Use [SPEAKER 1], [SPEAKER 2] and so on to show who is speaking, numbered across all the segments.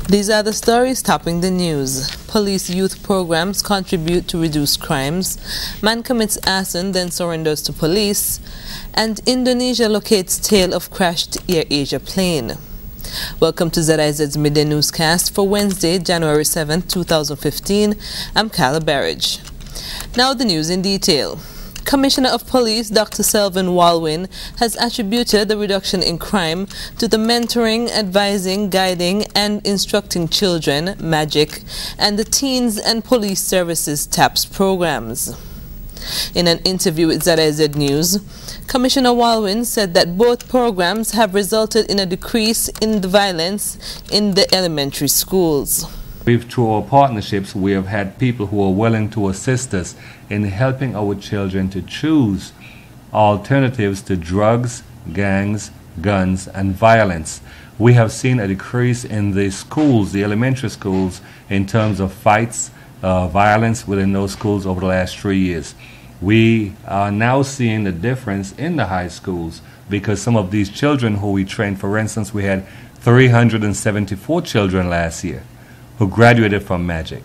[SPEAKER 1] These are the stories topping the news. Police youth programs contribute to reduce crimes. Man commits arson, then surrenders to police. And Indonesia locates tail of crashed Air Asia plane. Welcome to ZIZ Midday Newscast for Wednesday, January 7, 2015. I'm Carla Barrage. Now the news in detail. Commissioner of Police Dr. Selvin Walwyn has attributed the reduction in crime to the mentoring, advising, guiding and instructing children, MAGIC, and the Teens and Police Services TAPS programs. In an interview with ZIZ News, Commissioner Walwyn said that both programs have resulted in a decrease in the violence in the elementary schools.
[SPEAKER 2] Through our partnerships, we have had people who are willing to assist us in helping our children to choose alternatives to drugs, gangs, guns, and violence. We have seen a decrease in the schools, the elementary schools, in terms of fights, violence within those schools over the last 3 years. We are now seeing a difference in the high schools because some of these children who we trained, for instance, we had 374 children last year who graduated from MAGIC.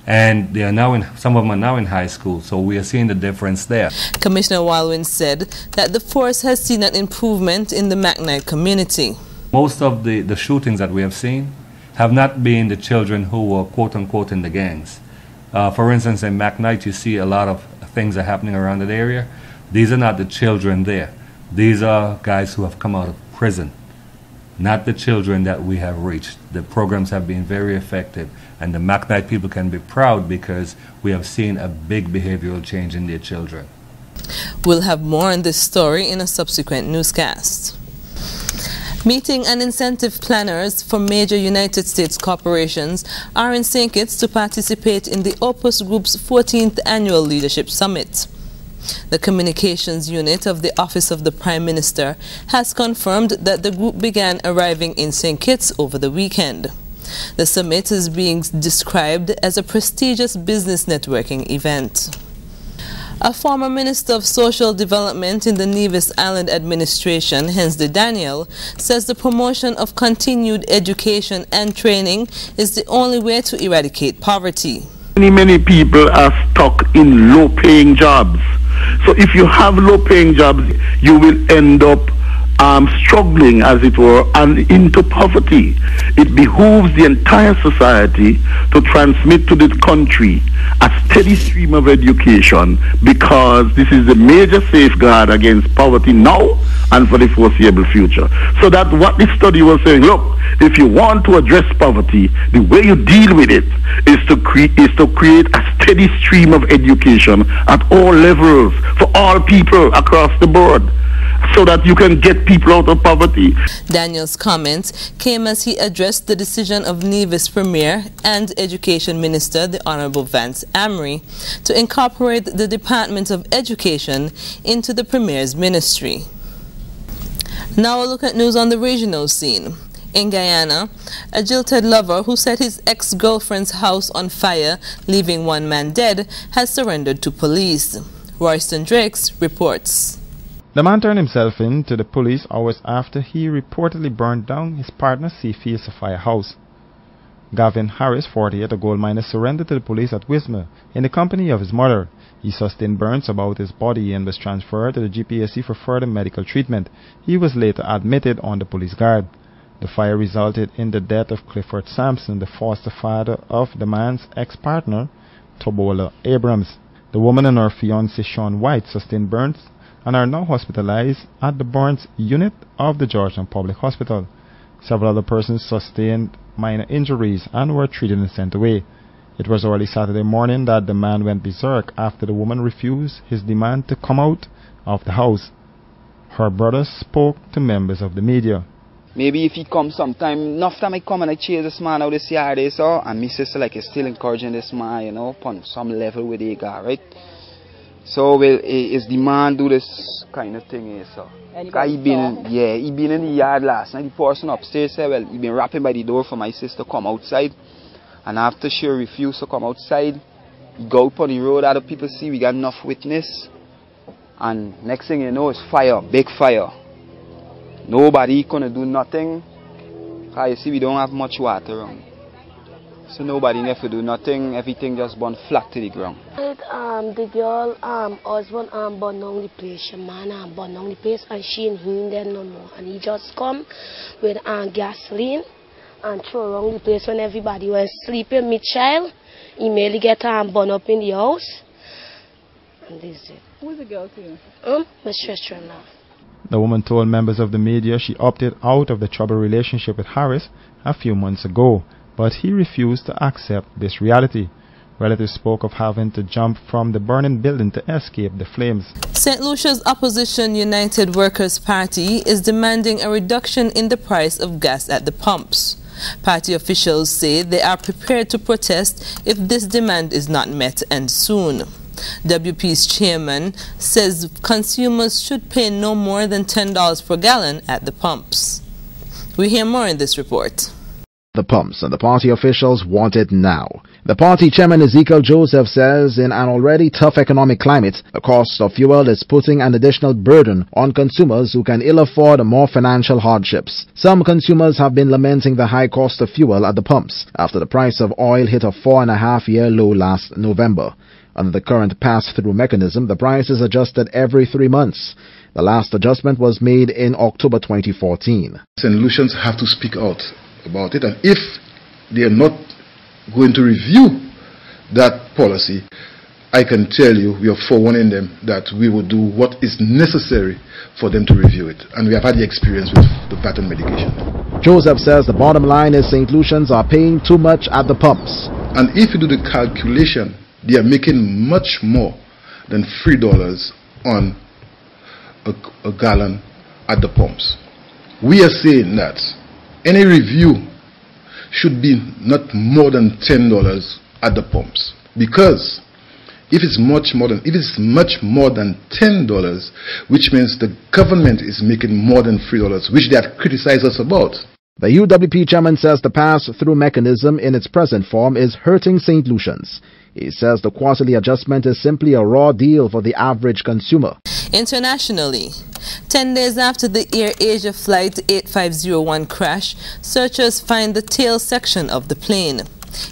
[SPEAKER 2] And they are now some of them are now in high school, so we are seeing the difference there. Commissioner
[SPEAKER 1] Walwyn said that the force has seen an improvement in the McKnight community.
[SPEAKER 2] Most of the shootings that we have seen have not been the children who were quote-unquote in the gangs. For instance, in McKnight, you see a lot of things are happening around that area. These are not the children there. These are guys who have come out of prison, not the children that we have reached. The programs have been very effective, and the McKnight people can be proud because we have seen a big behavioral change in their children.
[SPEAKER 1] We'll have more on this story in a subsequent newscast. Meeting and incentive planners for major United States corporations are in St. Kitts to participate in the Opus Group's 14th Annual Leadership Summit. The communications unit of the Office of the Prime Minister has confirmed that the group began arriving in St. Kitts over the weekend. The summit is being described as a prestigious business networking event. A former Minister of Social Development in the Nevis Island administration, Hensley Daniel, says the promotion of continued education and training is the only way to eradicate poverty.
[SPEAKER 3] Many people are stuck in low-paying jobs. So if you have low-paying jobs, you will end up struggling, as it were, and into poverty. It behooves the entire society to transmit to the country a steady stream of education, because this is the major safeguard against poverty now and for the foreseeable future. So that what this study was saying, look, if you want to address poverty, the way you deal with it is to create a steady stream of education at all levels for all people across the board, so that you can get people out of poverty.
[SPEAKER 1] Daniel's comments came as he addressed the decision of Nevis Premier and Education Minister, the Honorable Vance Amory, to incorporate the Department of Education into the Premier's ministry. Now a look at news on the regional scene. In Guyana, a jilted lover who set his ex-girlfriend's house on fire, leaving one man dead, has surrendered to police. Royston Drakes reports.
[SPEAKER 4] The man turned himself in to the police hours after he reportedly burned down his partner Seafields firehouse. Gavin Harris, 48, a gold miner, surrendered to the police at Wismar in the company of his mother. He sustained burns about his body and was transferred to the GPSC for further medical treatment. He was later admitted on the police guard. The fire resulted in the death of Clifford Sampson, the foster father of the man's ex-partner, Tobola Abrams. The woman and her fiancé Sean White sustained burns and are now hospitalized at the burns unit of the Georgetown Public Hospital. Several other persons sustained minor injuries and were treated and sent away. It was early Saturday morning that the man went berserk after the woman refused his demand to come out of the house. Her brother spoke to members of the media.
[SPEAKER 5] Maybe if he comes sometime, enough time I come and I chase this man out this yard, so, and my sister like is still encouraging this man, you know, upon some level with the guy, right? So well, is the man do this kind of thing here, so. He been in the yard last night. The person upstairs said, well, he been rapping by the door for my sister to come outside, and after she refused to come outside, he go out on the road. Other people see we got enough witness, and next thing you know, it's fire, big fire. Nobody gonna do nothing. You see, we don't have much water around. So nobody never do nothing, everything just burn flat to the ground.
[SPEAKER 6] The girl husband burn down the place, your man burn down the place, and she and him there no more. And he just come with gasoline and throw around the place when everybody was sleeping. My child, he merely get burn up in the house. And this is it.
[SPEAKER 7] Who's the girl to you?
[SPEAKER 6] My sister-in-law.
[SPEAKER 4] The woman told members of the media she opted out of the troubled relationship with Harris a few months ago, but he refused to accept this reality. Relatives spoke of having to jump from the burning building to escape the flames.
[SPEAKER 1] St. Lucia's opposition United Workers' Party is demanding a reduction in the price of gas at the pumps. Party officials say they are prepared to protest if this demand is not met, and soon. WP's chairman says consumers should pay no more than $10 per gallon at the pumps. We hear more in this report.
[SPEAKER 8] The pumps and the party officials want it now. The party chairman Ezekiel Joseph says in an already tough economic climate, the cost of fuel is putting an additional burden on consumers who can ill afford more financial hardships. Some consumers have been lamenting the high cost of fuel at the pumps after the price of oil hit a 4.5-year low last November. Under the current pass-through mechanism, the price is adjusted every 3 months. The last adjustment was made in October 2014.
[SPEAKER 9] St. Lucians have to speak out about it, and if they are not going to review that policy, I can tell you we are forewarning them that we will do what is necessary for them to review it, and we have had the experience with the patent medication.
[SPEAKER 8] Joseph says the bottom line is St. Lucians are paying too much at the pumps.
[SPEAKER 9] And if you do the calculation, they are making much more than $3 on a gallon at the pumps. We are saying that any review should be not more than $10 at the pumps, because if it's much more than $10, which means the government is making more than $3, which they have criticized us about.
[SPEAKER 8] The UWP chairman says the pass-through mechanism in its present form is hurting St. Lucians. He says the quarterly adjustment is simply a raw deal for the average consumer.
[SPEAKER 1] Internationally, 10 days after the Air Asia Flight 8501 crash, searchers find the tail section of the plane.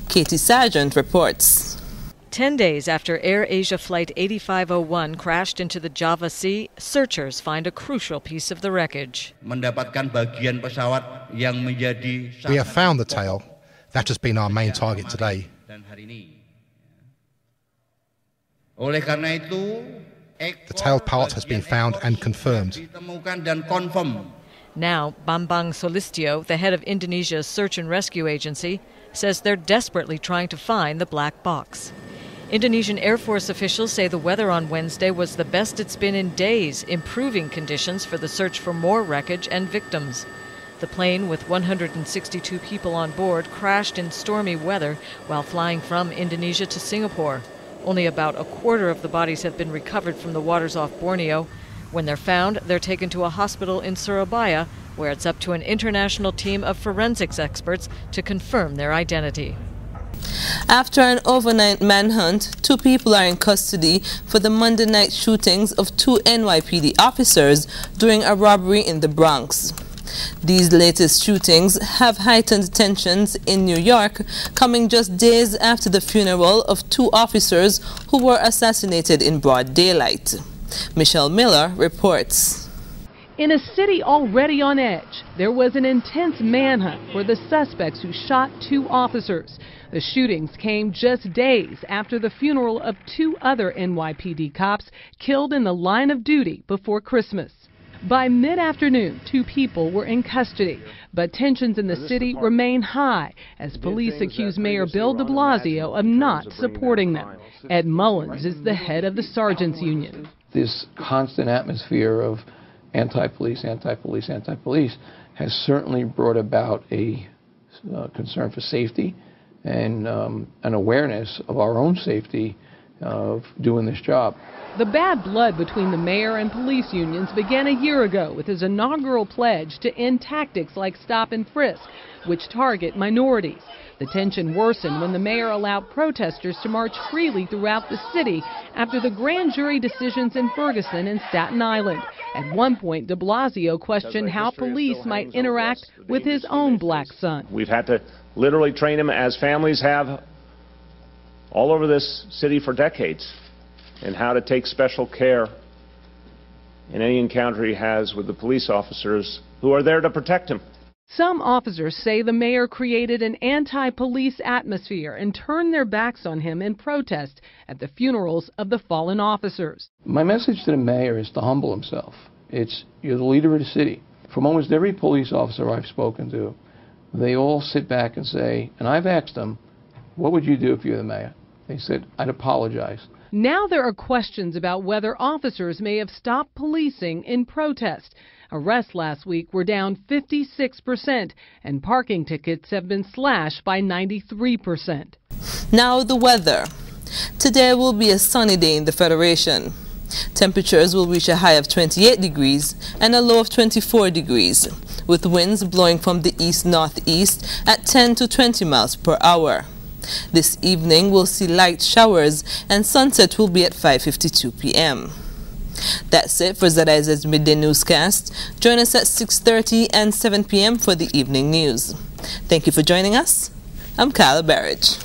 [SPEAKER 1] Katie Sargent reports.
[SPEAKER 10] 10 days after Air Asia Flight 8501 crashed into the Java Sea, searchers find a crucial piece of the wreckage.
[SPEAKER 11] We have found the tail. That has been our main target today. The tail part has been found and confirmed.
[SPEAKER 10] Now, Bambang Solistio, the head of Indonesia's search and rescue agency, says they're desperately trying to find the black box. Indonesian Air Force officials say the weather on Wednesday was the best it's been in days, improving conditions for the search for more wreckage and victims. The plane, with 162 people on board, crashed in stormy weather while flying from Indonesia to Singapore. Only about a quarter of the bodies have been recovered from the waters off Borneo. When they're found, they're taken to a hospital in Surabaya, where it's up to an international team of forensics experts to confirm their identity.
[SPEAKER 1] After an overnight manhunt, 2 people are in custody for the Monday night shootings of 2 NYPD officers during a robbery in the Bronx. These latest shootings have heightened tensions in New York, coming just days after the funeral of 2 officers who were assassinated in broad daylight. Michelle Miller reports.
[SPEAKER 12] In a city already on edge, there was an intense manhunt for the suspects who shot 2 officers. The shootings came just days after the funeral of 2 other NYPD cops killed in the line of duty before Christmas. By mid-afternoon, 2 people were in custody, but tensions in the city remain high as police accuse Mayor Bill de Blasio of not supporting them. Ed Mullins is the head of the Sergeants Union.
[SPEAKER 13] This constant atmosphere of anti-police, anti-police, anti-police has certainly brought about a concern for safety and an awareness of our own safety of doing this job.
[SPEAKER 12] The bad blood between the mayor and police unions began a year ago with his inaugural pledge to end tactics like stop and frisk, which target minorities. The tension worsened when the mayor allowed protesters to march freely throughout the city after the grand jury decisions in Ferguson and Staten Island. At one point, de Blasio questioned how police might interact with his own black son.
[SPEAKER 14] We've had to
[SPEAKER 7] literally train them, as families have all over this city for decades, in how to take special care in any encounter he has with the police officers who are there to protect him.
[SPEAKER 12] Some officers say the mayor created an anti-police atmosphere and turned their backs on him in protest at the funerals of the fallen officers.
[SPEAKER 13] My message to the mayor is to humble himself. You're the leader of the city. From almost every police officer I've spoken to, they all sit back and say, and I've asked them, what would you do if you're the mayor? They said, I'd apologize.
[SPEAKER 12] Now there are questions about whether officers may have stopped policing in protest. Arrests last week were down 56%, and parking tickets have been slashed by 93%.
[SPEAKER 1] Now the weather. Today will be a sunny day in the Federation. Temperatures will reach a high of 28 degrees and a low of 24 degrees, with winds blowing from the east-northeast at 10 to 20 miles per hour. This evening we'll see light showers and sunset will be at 5:52 p.m. That's it for ZIZ Midday Newscast. Join us at 6:30 and 7 p.m. for the evening news. Thank you for joining us. I'm Kyla Barrage.